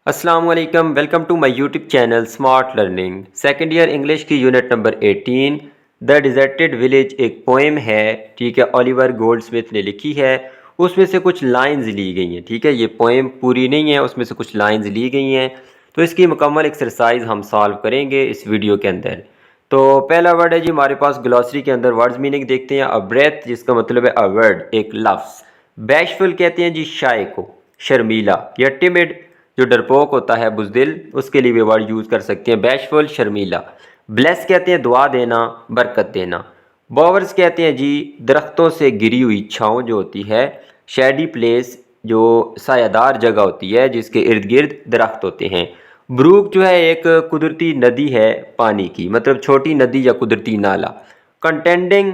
अस्सलाम वालेकुम, welcome to my YouTube channel smart learning. Second year English की unit number 18 the deserted village एक poem है। ठीक है, ओलिवर गोल्डस्मिथ ने लिखी है। उसमें से कुछ लाइंस ली गई हैं। ठीक है, ये पोएम पूरी नहीं है, उसमें से कुछ लाइंस ली गई हैं। तो इसकी मुकम्मल एक्सरसाइज हम सॉल्व करेंगे इस वीडियो के अंदर। तो पहला वर्ड है जी हमारे पास ग्लॉसरी के अंदर वर्ड्स मीनिंग देखते हैं। अ ब्रेथ जिसका मतलब है अ वर्ड, एक लफ्ज़। बैशफुल कहते हैं जी शाय को, शर्मीला या टिमिड जो डरपोक होता है, बुज़दिल, उसके लिए भी वर्ड यूज़ कर सकते हैं बैशफुल, शर्मीला। ब्लेस कहते हैं दुआ देना, बरकत देना। बॉवर्स कहते हैं जी दरख्तों से गिरी हुई छाँव जो होती है। शेडी प्लेस जो सायादार जगह होती है जिसके इर्द गिर्द दरख्त होते हैं। ब्रूक जो है एक कुदरती नदी है पानी की, मतलब छोटी नदी या कुदरती नाला। कंटेंडिंग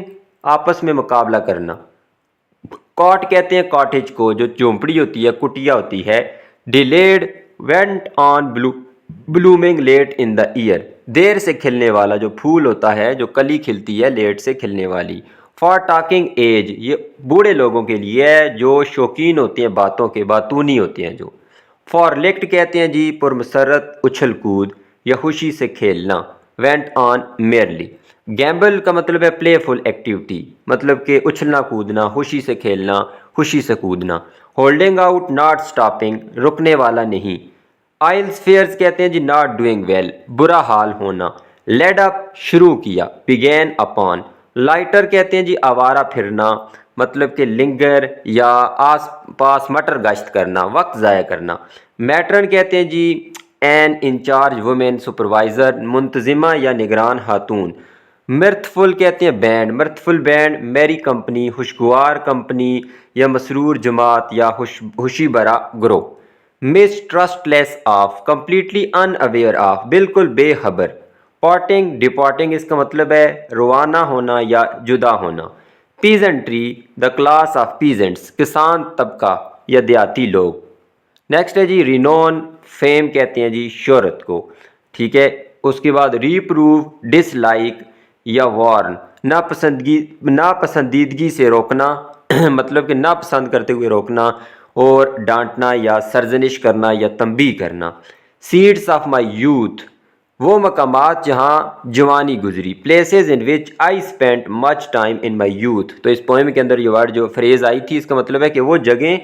आपस में मुकाबला करना। कॉट कहते हैं कॉटेज को, जो झोंपड़ी होती है, कुटिया होती है। Delayed went on blooming late in the year, देर से खिलने वाला जो फूल होता है, जो कली खिलती है लेट से खिलने वाली। फॉर टॉकिंग एज ये बूढ़े लोगों के लिए है जो शौकीन होते हैं बातों के, बातूनी होते हैं जो। फॉर लिक्ट कहते हैं जी पुरमसरत उछल कूद या खुशी से खेलना। Went on merely. गैम्बल का मतलब है प्लेफुल एक्टिविटी, मतलब कि उछलना कूदना, खुशी से खेलना, खुशी से कूदना। होल्डिंग आउट नॉट स्टॉपिंग, रुकने वाला नहीं। आइल्स फेयर्स कहते हैं जी नॉट डूइंग वेल, बुरा हाल होना। लेड अप शुरू किया, बिगेन अपॉन। लाइटर कहते हैं जी आवारा फिरना, मतलब कि लिंगर या आस पास मटर गश्त करना, वक्त ज़ाया करना। मैट्रन कहते हैं जी एन इंचार्ज वुमेन, सुपरवाइज़र, मुंतजिमा या निगरान खातून। मिर्थफुल कहते हैं band, mirthful band, merry company, खुशगवार कंपनी या मसरूर जमात या खुशी भरा ग्रोह। Mistrustless of, completely unaware of, बिल्कुल बेखबर। पॉटिंग डिपॉटिंग इसका मतलब है रवाना होना या जुदा होना। Peasantry the class of peasants, किसान तबका या देहाती लोग। नेक्स्ट है जी रिनोन, फेम कहते हैं जी शोहरत को। ठीक है, उसके बाद रीप्रूव, डिसलाइक या वार्न, नापसंदीदगी से रोकना मतलब कि नापसंद करते हुए रोकना। और डांटना या सरजनिश करना या तंबीह करना। सीड्स ऑफ माई यूथ, वो मकामात जहाँ जवानी गुजरी। Places in which I spent much time in my youth, तो इस पोएम के अंदर ये वर्ड जो फ्रेज़ आई थी इसका मतलब है कि वो जगह,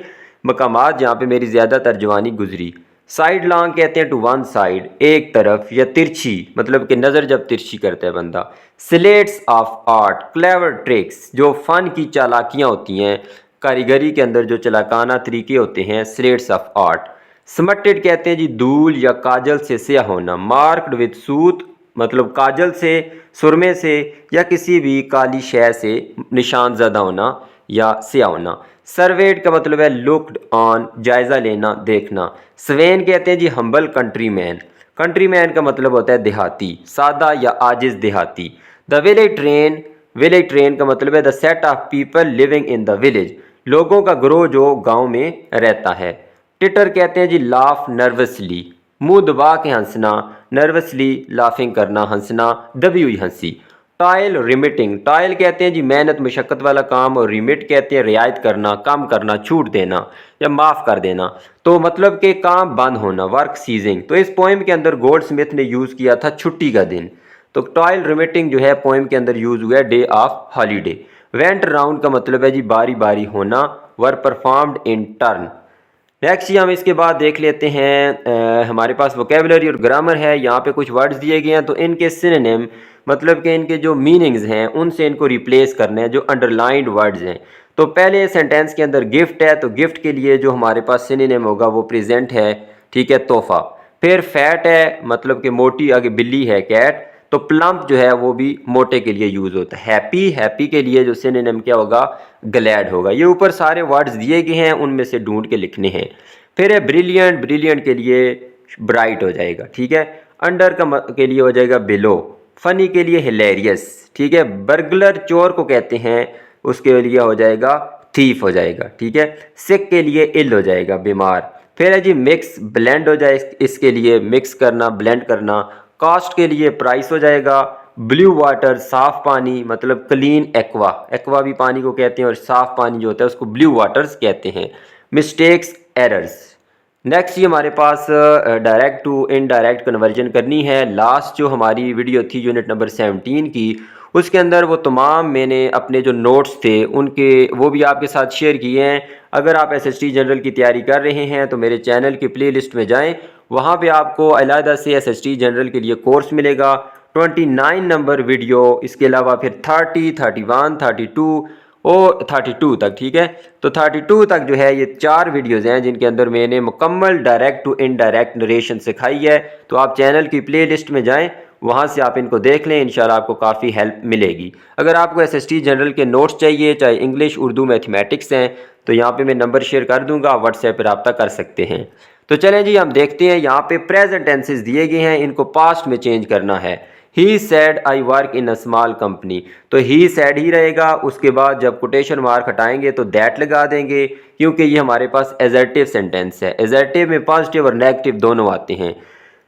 मकामात जहाँ पे मेरी ज़्यादातर जवानी गुजरी। साइड लॉन्ग कहते हैं टू वन साइड, एक तरफ या तिरछी, मतलब कि नज़र जब तिरछी करता है बंदा। Slates of art, clever tricks, जो फ़न की चालाकियाँ होती हैं, कारीगरी के अंदर जो चलाकाना तरीके होते हैं, स्लेट्स ऑफ आर्ट। स्मटेड कहते हैं जी धूल या काजल से स्याह होना। मार्क्ड विद सूत, मतलब काजल से, सुरमे से या किसी भी काली शय से निशान ज़दा होना या स्याह होना। सर्वेड का मतलब है लुक्ड ऑन, जायज़ा लेना, देखना। स्वेन कहते हैं जी humble countryman, countryman का मतलब होता है देहाती, सादा या आजिज देहाती। द विलेज ट्रेन का मतलब है the set of people living in the village, लोगों का ग्रोह जो गांव में रहता है। टिटर कहते हैं जी लाफ नर्वसली, मुंह दबा के हंसना, नर्वसली लाफिंग करना, हंसना, दबी हुई हंसी। टाइल रिमिटिंग, टाइल कहते हैं जी मेहनत मशक्क़त वाला काम, और रिमिट कहते हैं रियायत करना, कम करना, छूट देना या माफ़ कर देना। तो मतलब कि काम बंद होना, वर्क सीजिंग। तो इस पोएम के अंदर गोल्ड स्मिथ ने यूज़ किया था छुट्टी का दिन। तो टाइल रिमिटिंग जो है पोएम के अंदर यूज़ हुआ है day of holiday. Went round का मतलब है जी बारी बारी होना, वर परफॉर्म्ड इन टर्न। नेक्स्ट ही हम इसके बाद देख लेते हैं हमारे पास वोकेबलरी और ग्रामर है। यहाँ पे कुछ वर्ड्स दिए गए हैं, तो इनके सिनोनिम, मतलब कि इनके जो मीनिंग्स हैं उनसे इनको रिप्लेस करने हैं, जो अंडरलाइंड वर्ड्स हैं। तो पहले सेंटेंस के अंदर गिफ्ट है, तो गिफ्ट के लिए जो हमारे पास सिनोनिम होगा वो प्रेजेंट है। ठीक है, तोहफा। फिर फैट है, मतलब कि मोटी, आगे बिल्ली है कैट, तो प्लम्प जो है वो भी मोटे के लिए यूज़ होता है। हैप्पी, हैप्पी के लिए जो सिनोनिम क्या होगा, ग्लैड होगा। ये ऊपर सारे वर्ड्स दिए गए हैं, उनमें से ढूंढ के लिखने हैं। फिर है ब्रिलियंट, ब्रिलियंट के लिए ब्राइट हो जाएगा। ठीक है, अंडर के लिए हो जाएगा बिलो। फनी के लिए हिलेरियस। ठीक है, बर्गलर चोर को कहते हैं, उसके लिए हो जाएगा थीफ हो जाएगा। ठीक है, सिक के लिए इल हो जाएगा, बीमार। फिर है जी मिक्स, ब्लेंड हो जाए, इसके लिए मिक्स करना, ब्लेंड करना। कॉस्ट के लिए प्राइस हो जाएगा। ब्लू वाटर, साफ पानी, मतलब क्लीन एक्वा, एक्वा भी पानी को कहते हैं, और साफ पानी जो होता है उसको ब्लू वाटर्स कहते हैं। Mistakes, errors. नेक्स्ट ये हमारे पास डायरेक्ट टू इनडायरेक्ट कन्वर्जन करनी है। लास्ट जो हमारी वीडियो थी यूनिट नंबर 17 की, उसके अंदर वो तमाम मैंने अपने जो नोट्स थे उनके वो भी आपके साथ शेयर किए हैं। अगर आप एसएसटी जनरल की तैयारी कर रहे हैं तो मेरे चैनल की प्लेलिस्ट में जाएं, वहाँ पे आपको अलहदा से एसएसटी जनरल के लिए कोर्स मिलेगा 29 नंबर वीडियो, इसके अलावा फिर 30, 31, 32 और 32 तक। ठीक है, तो 32 तक जो है ये 4 वीडियोज़ हैं जिनके अंदर मैंने मुकम्मल डायरेक्ट टू इनडायरेक्ट नरेशन सिखाई है। तो आप चैनल की प्लेलिस्ट में जाएं, वहाँ से आप इनको देख लें, इंशाल्लाह आपको काफ़ी हेल्प मिलेगी। अगर आपको एसएसटी जनरल के नोट्स चाहिए, चाहे इंग्लिश, उर्दू, मैथमेटिक्स हैं, तो यहाँ पे मैं नंबर शेयर कर दूँगा, आप व्हाट्सएप पर रब्ता कर सकते हैं। तो चलें जी, हम देखते हैं। यहाँ पे प्रेजेंट टेंसेस दिए गए हैं, इनको पास्ट में चेंज करना है। He said I work in a small company, तो ही सैड ही रहेगा। उसके बाद जब कोटेशन मार्क हटाएंगे तो दैट लगा देंगे, क्योंकि ये हमारे पास एजर्टिव सेंटेंस है। एजर्टिव में पॉजिटिव और नेगेटिव दोनों आते हैं।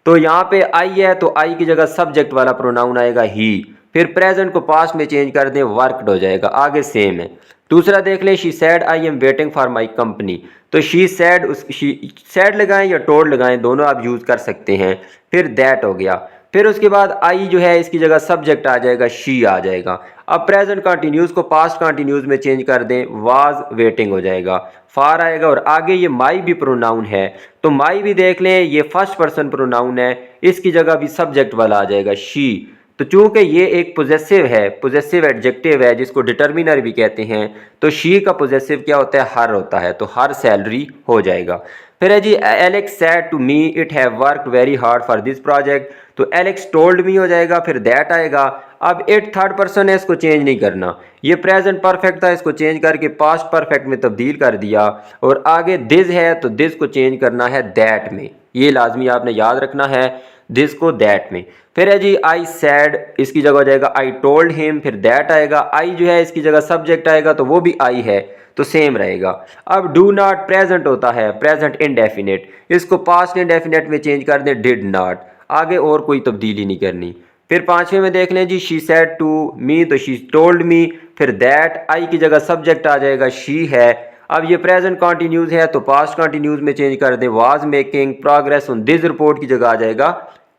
तो यहाँ पे आई है तो आई की जगह सब्जेक्ट वाला प्रोनाउन आएगा ही, फिर प्रेजेंट को पास्ट में चेंज कर दें, वर्कड हो जाएगा, आगे सेम है। दूसरा देख लें, she said I am waiting for my company, तो शी सैड, उस शी सैड लगाएं या टोल्ड लगाएं, दोनों आप यूज़ कर सकते हैं। फिर दैट हो गया। फिर उसके बाद आई जो है इसकी जगह सब्जेक्ट आ जाएगा, शी आ जाएगा। अब प्रेजेंट कंटिन्यूस को पास्ट कंटिन्यूस में चेंज कर दें, वाज वेटिंग हो जाएगा, फार आएगा। और आगे ये माई भी प्रोनाउन है, तो माई भी देख लें, ये फर्स्ट पर्सन प्रोनाउन है, इसकी जगह भी सब्जेक्ट वाला आ जाएगा, शी। तो चूंकि ये एक पोजेसिव है, पोजेसिव एडजेक्टिव है जिसको डिटर्मिनर भी कहते हैं, तो शी का पोजेसिव क्या होता है, हर होता है, तो हर सैलरी हो जाएगा। फिर है जी, Alex said to me it have worked very hard for this project, तो एलेक्स टोल्ड मी हो जाएगा, फिर दैट आएगा। अब इट थर्ड पर्सन है, इसको चेंज नहीं करना, ये प्रेजेंट परफेक्ट था, इसको चेंज करके पास्ट परफेक्ट में तब्दील कर दिया। और आगे दिस है तो दिस को चेंज करना है दैट में, ये लाजमी आपने याद रखना है, दिस को दैट में। फिर है जी, आई सैड, इसकी जगह हो जाएगा आई टोल्ड हिम, फिर दैट आएगा। आई जो है इसकी जगह सब्जेक्ट आएगा, तो वो भी आई है, तो सेम रहेगा। अब डू नॉट प्रेजेंट होता है, प्रेजेंट इनडेफिनेट, इसको पास्ट इनडेफिनेट में चेंज कर दें, डिड नॉट, आगे और कोई तब्दीली नहीं करनी। फिर पांचवें में देख लें जी, शी सैड टू मी, तो शी टोल्ड मी, फिर दैट, आई की जगह सब्जेक्ट आ जाएगा, शी है। अब ये प्रेजेंट कंटिन्यूज है तो पास्ट कंटिन्यूज में चेंज कर दें, was making progress on this report की जगह आ जाएगा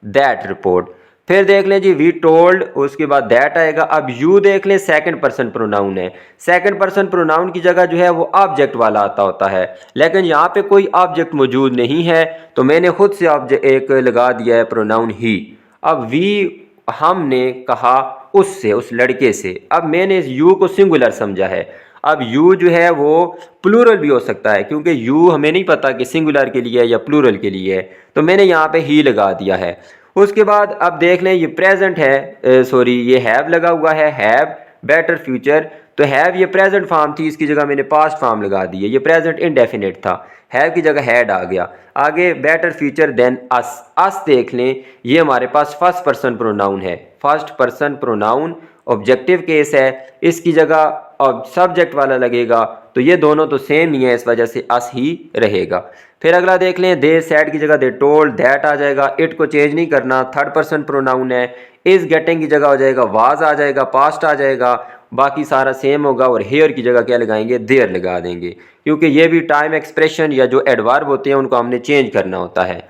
दैट रिपोर्ट। फिर देख लें जी, वी टोल्ड, उसके बाद दैट आएगा। अब यू देख लें, सेकंड पर्सन प्रोनाउन है, सेकंड पर्सन प्रोनाउन की जगह जो है वो ऑब्जेक्ट वाला आता होता है, लेकिन यहाँ पे कोई ऑब्जेक्ट मौजूद नहीं है, तो मैंने खुद से ऑब्जेक्ट एक लगा दिया है, प्रोनाउन ही। अब वी, हमने कहा उससे, उस लड़के से, अब मैंने इस यू को सिंगुलर समझा है। अब यू जो है वो प्लूरल भी हो सकता है, क्योंकि यू हमें नहीं पता कि सिंगुलर के लिए है या प्लूरल के लिए है, तो मैंने यहाँ पे ही लगा दिया है। उसके बाद अब देख लें, ये प्रेजेंट है, सॉरी ये हैव लगा हुआ है, हैव बेटर फ्यूचर, तो हैव ये प्रेजेंट फॉर्म थी, इसकी जगह मैंने पास्ट फॉर्म लगा दी है, ये प्रेजेंट इनडेफिनेट था, हैव की जगह हैड आ गया। आगे बेटर फ्यूचर देन अस, अस देख लें, ये हमारे पास फर्स्ट पर्सन प्रोनाउन है, first person pronoun objective case है, इसकी जगह अब सब्जेक्ट वाला लगेगा, तो ये दोनों तो सेम ही है, इस वजह से अस ही रहेगा। फिर अगला देख लें, दे सैड की जगह दे टोल्ड, दैट आ जाएगा, इट को चेंज नहीं करना, थर्ड पर्सन प्रोनाउन है, इज गेटिंग की जगह हो जाएगा वाज आ जाएगा, पास्ट आ जाएगा, बाकी सारा सेम होगा। और हेयर की जगह क्या लगाएंगे, देयर लगा देंगे, क्योंकि ये भी टाइम एक्सप्रेशन या जो एडवर्ब होते हैं उनको हमने चेंज करना होता है।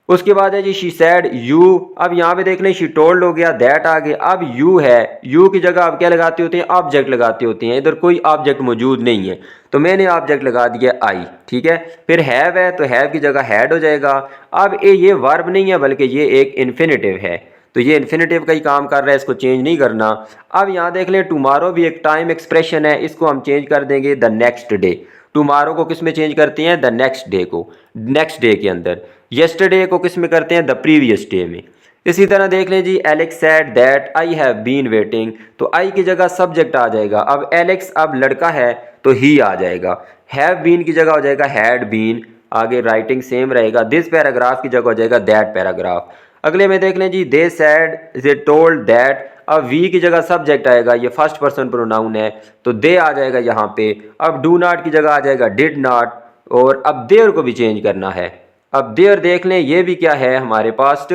उसके बाद है जी, शी सैड यू, अब यहाँ पे देख लें, शी टोल्ड हो गया, दैट आ गया। अब यू है, यू की जगह आप क्या लगाते होते हैं, ऑब्जेक्ट लगाते होते हैं, इधर कोई ऑब्जेक्ट मौजूद नहीं है, तो मैंने ऑब्जेक्ट लगा दिया आई, ठीक है। फिर हैव है, तो हैव की जगह हैड हो जाएगा। अब ये वर्ब नहीं है, बल्कि ये एक इन्फिनेटिव है, तो ये इन्फिनेटिव का ही काम कर रहा है, इसको चेंज नहीं करना। अब यहाँ देख लें, टुमारो भी एक टाइम एक्सप्रेशन है, इसको हम चेंज कर देंगे द नेक्स्ट डे। टुमारो को किस में चेंज करते हैं, द नेक्स्ट डे को, नेक्स्ट डे के अंदर। यस्टरडे को किस में करते हैं, द प्रीवियस डे में। इसी तरह देख लें जी, Alex said that I have been waiting, तो आई की जगह सब्जेक्ट आ जाएगा। अब एलेक्स अब लड़का है तो ही आ जाएगा, हैव बीन की जगह हो जाएगा हैड बीन, आगे राइटिंग सेम रहेगा, दिस पैराग्राफ की जगह हो जाएगा दैट पैराग्राफ। अगले में देख लें जी, दे सैड दे टोल्ड दैट, अब वी की जगह सब्जेक्ट आएगा, ये फर्स्ट पर्सन प्रोनाउन है, तो दे आ जाएगा यहाँ पे। अब डू नॉट की जगह आ जाएगा डिड नॉट, और अब देयर को भी चेंज करना है। अब देयर देख लें, ये भी क्या है हमारे पास,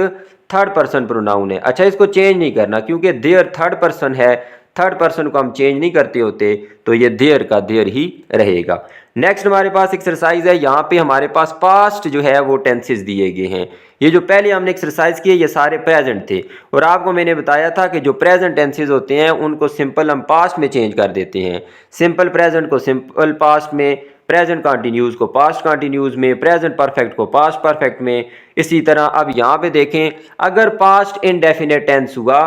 थर्ड पर्सन प्रोनाउन है। अच्छा, इसको चेंज नहीं करना, क्योंकि देयर थर्ड पर्सन है, थर्ड पर्सन को हम चेंज नहीं करते होते तो ये देयर का देयर ही रहेगा। नेक्स्ट हमारे पास एक्सरसाइज है, यहाँ पे हमारे पास पास्ट जो है वो टेंसेस दिए गए हैं। ये जो पहले हमने एक्सरसाइज किए ये सारे प्रेजेंट थे और आपको मैंने बताया था कि जो प्रेजेंट टेंसेस होते हैं उनको सिंपल हम पास्ट में चेंज कर देते हैं। सिंपल प्रेजेंट को सिंपल पास्ट में, प्रेजेंट कंटिन्यूस को पास्ट कंटिन्यूस में, प्रेजेंट परफेक्ट को पास्ट परफेक्ट में। इसी तरह अब यहाँ पे देखें, अगर पास्ट इनडेफिनेट टेंस हुआ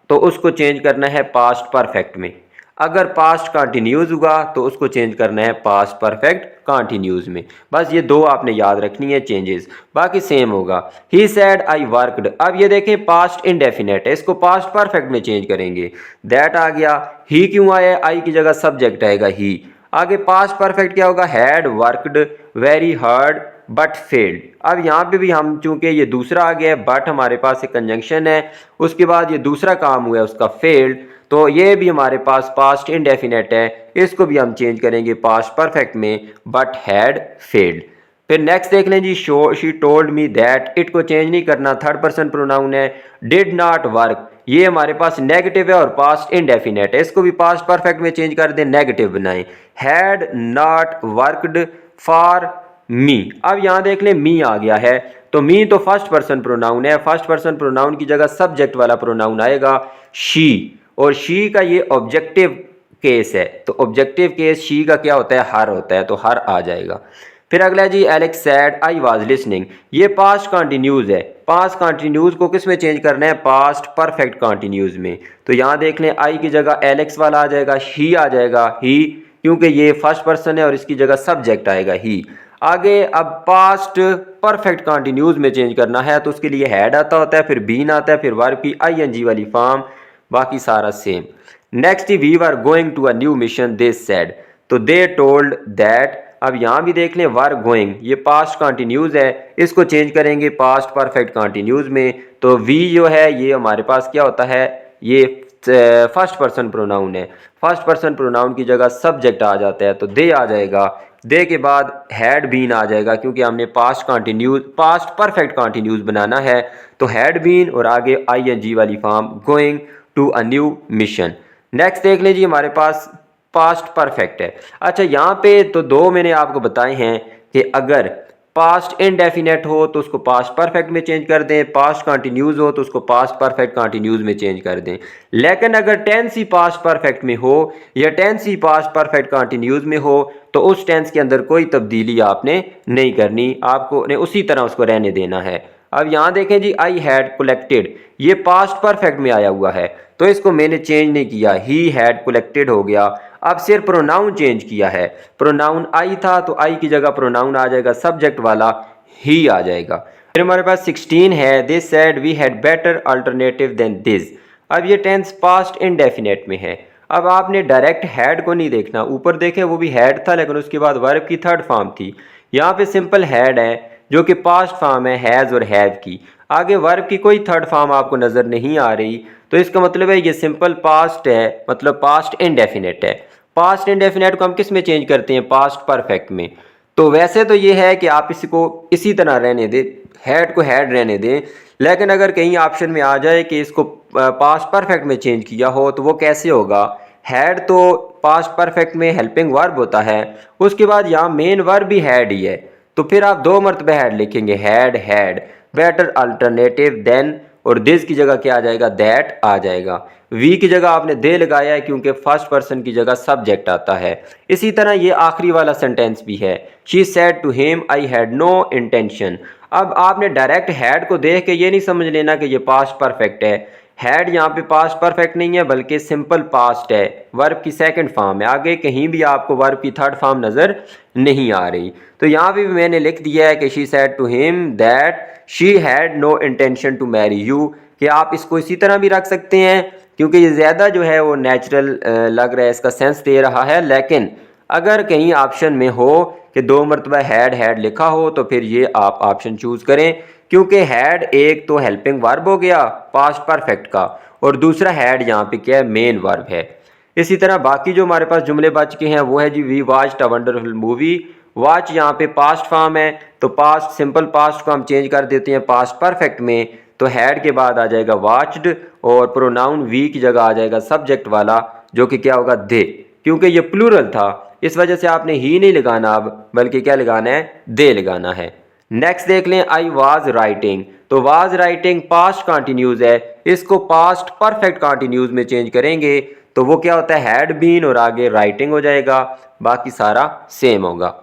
तो उसको चेंज करना है पास्ट परफेक्ट में, अगर पास्ट कंटिन्यूस हुआ तो उसको चेंज करना है पास्ट परफेक्ट कंटिन्यूस में। बस ये दो आपने याद रखनी है चेंजेस, बाकी सेम होगा। ही सेड आई वर्कड, अब ये देखें पास्ट इनडेफिनेट है, इसको पास्ट परफेक्ट में चेंज करेंगे। दैट आ गया, ही क्यों आया, आई की जगह सब्जेक्ट आएगा ही। आगे पास्ट परफेक्ट क्या होगा, had worked very hard but failed. अब यहाँ पे भी हम चूंकि ये दूसरा आ गया है, बट हमारे पास एक कंजंक्शन है, उसके बाद ये दूसरा काम हुआ है उसका फेल्ड, तो ये भी हमारे पास पास्ट इनडेफिनेट है, इसको भी हम चेंज करेंगे पास्ट परफेक्ट में, बट हैड फेल्ड। फिर नेक्स्ट देख लें जी, she told me that, it को चेंज नहीं करना, थर्ड पर्सन प्रोनाउन है। डिड नॉट वर्क, ये हमारे पास नेगेटिव है और पास्ट इनडेफिनेट है, इसको भी पास्ट परफेक्ट में चेंज कर दें, नेगेटिव बनाएं। Had not worked for me, अब यहाँ देख लें मी आ गया है, तो मी तो फर्स्ट पर्सन प्रोनाउन है, फर्स्ट पर्सन प्रोनाउन की जगह सब्जेक्ट वाला प्रोनाउन आएगा शी, और शी का ये ऑब्जेक्टिव केस है, तो ऑब्जेक्टिव केस शी का क्या होता है, हर होता है, तो हर आ जाएगा। फिर अगला जी, Alex said I was listening, ये पास्ट कंटिन्यूज है, पास्ट कंटिन्यूज को किस में चेंज करना है, पास्ट परफेक्ट कंटिन्यूज में। तो यहाँ देख लें आई की जगह एलेक्स वाला आ जाएगा, ही आ जाएगा, ही क्योंकि ये फर्स्ट पर्सन है और इसकी जगह सब्जेक्ट आएगा ही। आगे अब पास्ट परफेक्ट कंटिन्यूज में चेंज करना है तो उसके लिए हैड आता होता है, फिर बीन आता है, फिर वर्ब की आईएनजी वाली फॉर्म, बाकी सारा same. Next, we were going to a new mission they said, तो दे टोल्ड दैट, अब यहाँ भी देख लें वर गोइंग, ये पास्ट कंटिन्यूज है, इसको चेंज करेंगे पास्ट परफेक्ट कंटिन्यूज में, तो वी जो है ये हमारे पास क्या होता है, ये फर्स्ट पर्सन प्रोनाउन है, फर्स्ट पर्सन प्रोनाउन की जगह सब्जेक्ट आ जाता है, तो दे आ जाएगा, दे के बाद हैड बीन आ जाएगा क्योंकि हमने past continuous past perfect continuous बनाना है, तो हैड बीन और आगे आईएनजी वाली form going to a new mission. Next देख लीजिए, हमारे पास पास्ट परफेक्ट है। अच्छा, यहाँ पे तो दो मैंने आपको बताए हैं कि अगर पास्ट इनडेफिनेट हो तो उसको पास्ट परफेक्ट में चेंज कर दें, पास्ट कंटिन्यूज हो तो उसको पास्ट परफेक्ट कंटिन्यूज में चेंज कर दें। लेकिन अगर टेंस ही पास्ट परफेक्ट में हो या टेंस ही पास्ट परफेक्ट कंटिन्यूज में हो तो उस टेंस के अंदर कोई तब्दीली आपने नहीं करनी, आपको ने उसी तरह उसको रहने देना है। अब यहाँ देखें जी, आई हैड कलेक्टेड, ये पास्ट परफेक्ट में आया हुआ है तो इसको मैंने चेंज नहीं किया, ही हैड कलेक्टेड हो गया। अब सिर्फ प्रोनाउन चेंज किया है, प्रोनाउन आई था तो आई की जगह प्रोनाउन आ जाएगा सब्जेक्ट वाला, ही आ जाएगा। फिर हमारे पास 16 है, they said we had better alternative than this. अब ये टेंस पास्ट इनडेफिनेट में है, अब आपने डायरेक्ट हैड को नहीं देखना, ऊपर देखे वो भी हैड था लेकिन उसके बाद वर्ब की थर्ड फॉर्म थी, यहाँ पे सिंपल हैड है जो कि पास्ट फॉर्म है हैज़ और हैव की, आगे वर्ब की कोई थर्ड फॉर्म आपको नज़र नहीं आ रही, तो इसका मतलब है ये सिंपल पास्ट है, मतलब पास्ट इनडेफिनेट है। पास्ट इनडेफिनेट को हम किस में चेंज करते हैं, पास्ट परफेक्ट में। तो वैसे तो ये है कि आप इसको इसी तरह रहने दें, हैड को हैड रहने दें, लेकिन अगर कहीं ऑप्शन में आ जाए कि इसको पास्ट परफेक्ट में चेंज किया हो तो वो कैसे होगा, हैड तो पास्ट परफेक्ट में हेल्पिंग वर्ब होता है, उसके बाद यहाँ मेन वर्ब भी हैड ही है, तो फिर आप दो मरतबे हैड लिखेंगे, had had, better alternative than, और दिस की जगह क्या आ जाएगा, दैट आ जाएगा। वी की जगह आपने दे लगाया है क्योंकि फर्स्ट पर्सन की जगह सब्जेक्ट आता है। इसी तरह ये आखिरी वाला सेंटेंस भी है, she said to him I had no intention. अब आपने डायरेक्ट हैड को देख के ये नहीं समझ लेना कि ये पास्ट परफेक्ट है, हैड यहाँ पे पास्ट परफेक्ट नहीं है बल्कि सिंपल पास्ट है, वर्ब की सेकंड फॉर्म है, आगे कहीं भी आपको वर्ब की थर्ड फॉर्म नज़र नहीं आ रही। तो यहाँ पे भी मैंने लिख दिया है कि she said to him that she had no intention to marry you, कि आप इसको इसी तरह भी रख सकते हैं क्योंकि ये ज़्यादा जो है वो नेचुरल लग रहा है, इसका सेंस दे रहा है। लेकिन अगर कहीं ऑप्शन में हो कि दो मरतबा हैड लिखा हो तो फिर ये आप ऑप्शन चूज़ करें, क्योंकि हैड एक तो हेल्पिंग वर्ब हो गया पास्ट परफेक्ट का, और दूसरा हैड यहाँ पे क्या है, मेन वर्ब है। इसी तरह बाकी जो हमारे पास जुमले बच के हैं वो है जी, we watched a wonderful movie. Watch यहाँ पे पास्ट फॉर्म है तो पास्ट सिंपल पास्ट को हम चेंज कर देते हैं पास्ट परफेक्ट में, तो हैड के बाद आ जाएगा वॉच्ड और प्रोनाउन वी की जगह आ जाएगा सब्जेक्ट वाला, जो कि क्या होगा दे, क्योंकि ये प्लूरल था इस वजह से आपने ही नहीं लगाना अब, बल्कि क्या लगाना है, दे लगाना है। नेक्स्ट देख लें, आई वाज राइटिंग। तो वाज राइटिंग पास्ट कंटिन्यूज है, इसको पास्ट परफेक्ट कंटिन्यूज में चेंज करेंगे तो वो क्या होता है, हैड बीन और आगे राइटिंग हो जाएगा, बाकी सारा सेम होगा।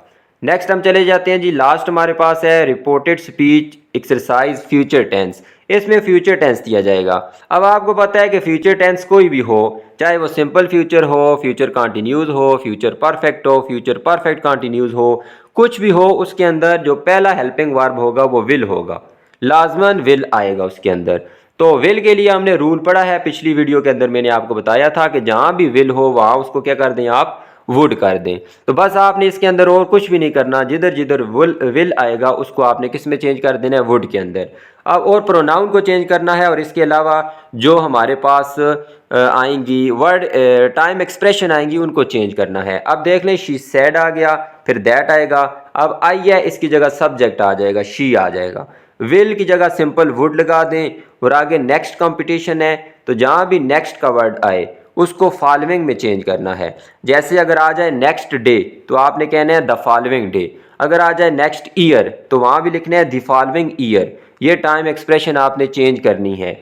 नेक्स्ट हम चले जाते हैं जी, लास्ट हमारे पास है reported speech exercise future tense. इसमें फ्यूचर टेंस दिया जाएगा। अब आपको पता है कि फ्यूचर टेंस कोई भी हो, चाहे वो सिंपल फ्यूचर हो, फ्यूचर कंटिन्यूज हो, फ्यूचर परफेक्ट हो, फ्यूचर परफेक्ट कंटिन्यूज हो, कुछ भी हो, उसके अंदर जो पहला हेल्पिंग वर्ब होगा वो विल होगा, लाजमन विल आएगा उसके अंदर। तो विल के लिए हमने रूल पढ़ा है, पिछली वीडियो के अंदर मैंने आपको बताया था कि जहां भी विल हो वहां उसको क्या कर दें, आप वुड कर दें। तो बस आपने इसके अंदर और कुछ भी नहीं करना, जिधर जिधर विल आएगा उसको आपने किस में चेंज कर देना है, वुड के अंदर। अब और प्रोनाउन को चेंज करना है, और इसके अलावा जो हमारे पास आएंगी वर्ड टाइम एक्सप्रेशन आएंगी उनको चेंज करना है। अब देख लें, शी सेड आ गया, फिर दैट आएगा, अब आई है इसकी जगह सब्जेक्ट आ जाएगा, शी आ जाएगा। विल की जगह सिंपल वुड लगा दें, और आगे नेक्स्ट कंपटीशन है तो जहाँ भी नेक्स्ट का वर्ड आए उसको फॉलोइंग में चेंज करना है। जैसे अगर आ जाए नेक्स्ट डे तो आपने कहना है द फॉलोइंग डे, अगर आ जाए नेक्स्ट ईयर तो वहाँ भी लिखना है द फॉलोइंग ईयर। ये टाइम एक्सप्रेशन आपने चेंज करनी है।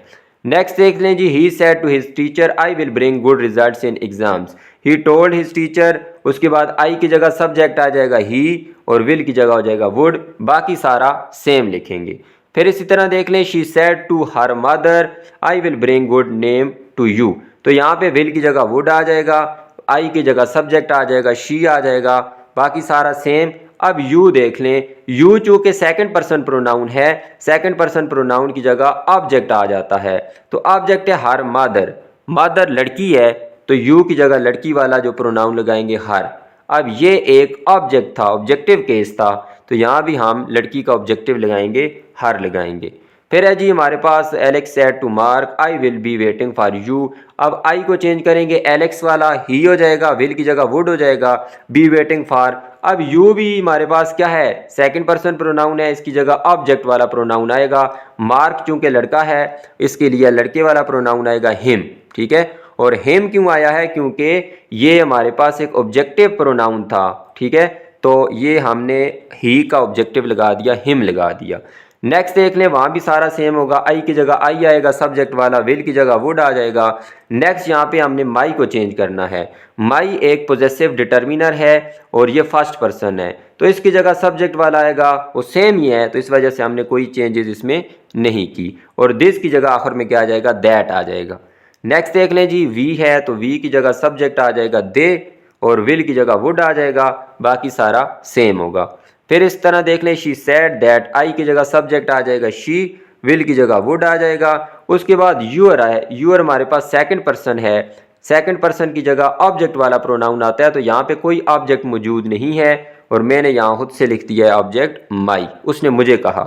नेक्स्ट देख लें जी, he said to his teacher I will bring good results in exams. He told his teacher, उसके बाद आई की जगह सब्जेक्ट आ जाएगा ही, और विल की जगह हो जाएगा वुड, बाकी सारा सेम लिखेंगे। फिर इसी तरह देख लें, she said to her mother I will bring good name to you. तो यहाँ पे विल की जगह वुड आ जाएगा, आई की जगह सब्जेक्ट आ जाएगा, शी आ जाएगा, बाकी सारा सेम। अब यू देख लें, यू चूँकि सेकंड पर्सन प्रोनाउन है, सेकंड पर्सन प्रोनाउन की जगह ऑब्जेक्ट आ जाता है। तो ऑब्जेक्ट है हर मदर, मदर लड़की है तो यू की जगह लड़की वाला जो प्रोनाउन लगाएंगे हर। अब ये एक ऑब्जेक्ट था, ऑब्जेक्टिव केस था, तो यहाँ भी हम लड़की का ऑब्जेक्टिव लगाएंगे, हर लगाएंगे। फिर है जी हमारे पास, Alex said to Mark I will be waiting for you. अब आई को चेंज करेंगे, एलेक्स वाला ही हो जाएगा, विल की जगह वुड हो जाएगा, बी वेटिंग फॉर। अब यू भी हमारे पास क्या है, सेकंड पर्सन प्रोनाउन है, इसकी जगह ऑब्जेक्ट वाला प्रोनाउन आएगा। मार्क चूंकि लड़का है इसके लिए लड़के वाला प्रोनाउन आएगा हिम, ठीक है। और हिम क्यों आया है, क्योंकि ये हमारे पास एक ऑब्जेक्टिव प्रोनाउन था, ठीक है, तो ये हमने ही का ऑब्जेक्टिव लगा दिया, हिम लगा दिया। नेक्स्ट देख लें, वहाँ भी सारा सेम होगा, आई की जगह आई आएगा सब्जेक्ट वाला, विल की जगह वुड आ जाएगा। नेक्स्ट यहाँ पे हमने माई को चेंज करना है। माई एक पोजेसिव डिटर्मिनर है और ये फर्स्ट पर्सन है, तो इसकी जगह सब्जेक्ट वाला आएगा, वो सेम ही है, तो इस वजह से हमने कोई चेंजेस इसमें नहीं की। और दिस की जगह आखिर में क्या आ जाएगा, दैट आ जाएगा। नेक्स्ट देख लें जी, वी है तो वी की जगह सब्जेक्ट आ जाएगा दे, और विल की जगह वुड आ जाएगा, बाकी सारा सेम होगा। फिर इस तरह देख लें, शी सेड दैट, आई की जगह सब्जेक्ट आ जाएगा शी, विल की जगह वुड आ जाएगा। उसके बाद यूअर है, यूअर हमारे पास सेकंड पर्सन है, सेकंड पर्सन की जगह ऑब्जेक्ट वाला प्रोनाउन आता है, तो यहाँ पे कोई ऑब्जेक्ट मौजूद नहीं है, और मैंने यहाँ खुद से लिख दिया है ऑब्जेक्ट माई, उसने मुझे कहा।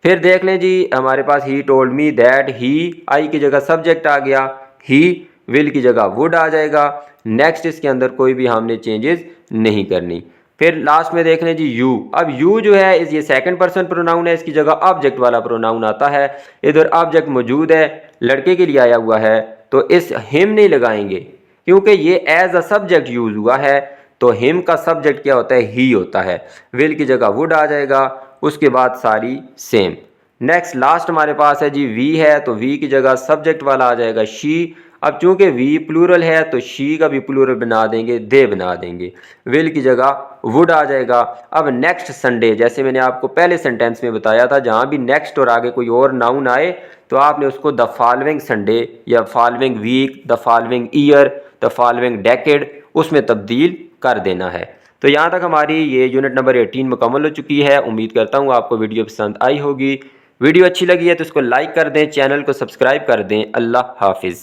फिर देख लें जी हमारे पास, ही टोल्ड मी दैट, ही आई की जगह सब्जेक्ट आ गया, ही विल की जगह वुड आ जाएगा। नेक्स्ट इसके अंदर कोई भी हमने चेंजेस नहीं करनी। फिर लास्ट में देख लें जी यू। अब यू जो है ये सेकंड पर्सन प्रोनाउन है, इसकी जगह ऑब्जेक्ट वाला प्रोनाउन आता है, इधर ऑब्जेक्ट मौजूद है, लड़के के लिए आया हुआ है, तो इस हिम नहीं लगाएंगे क्योंकि ये एज अ सब्जेक्ट यूज हुआ है, तो हिम का सब्जेक्ट क्या होता है, ही होता है। विल की जगह वुड आ जाएगा, उसके बाद सारी सेम। नेक्स्ट लास्ट हमारे पास है जी वी है, तो वी की जगह सब्जेक्ट वाला आ जाएगा शी। अब चूंकि वी प्लूरल है तो शी का भी प्लूरल बना देंगे, दे बना देंगे, विल की जगह वुड आ जाएगा। अब नेक्स्ट संडे, जैसे मैंने आपको पहले सेंटेंस में बताया था, जहाँ भी नेक्स्ट और आगे कोई और नाउन आए तो आपने उसको द फॉलोइंग संडे या following week, the following year, the following decade उसमें तब्दील कर देना है। तो यहाँ तक हमारी ये यूनिट नंबर 18 मुकम्मल हो चुकी है। उम्मीद करता हूँ आपको वीडियो पसंद आई होगी। वीडियो अच्छी लगी है तो इसको लाइक कर दें, चैनल को सब्सक्राइब कर दें। अल्लाह हाफिज़।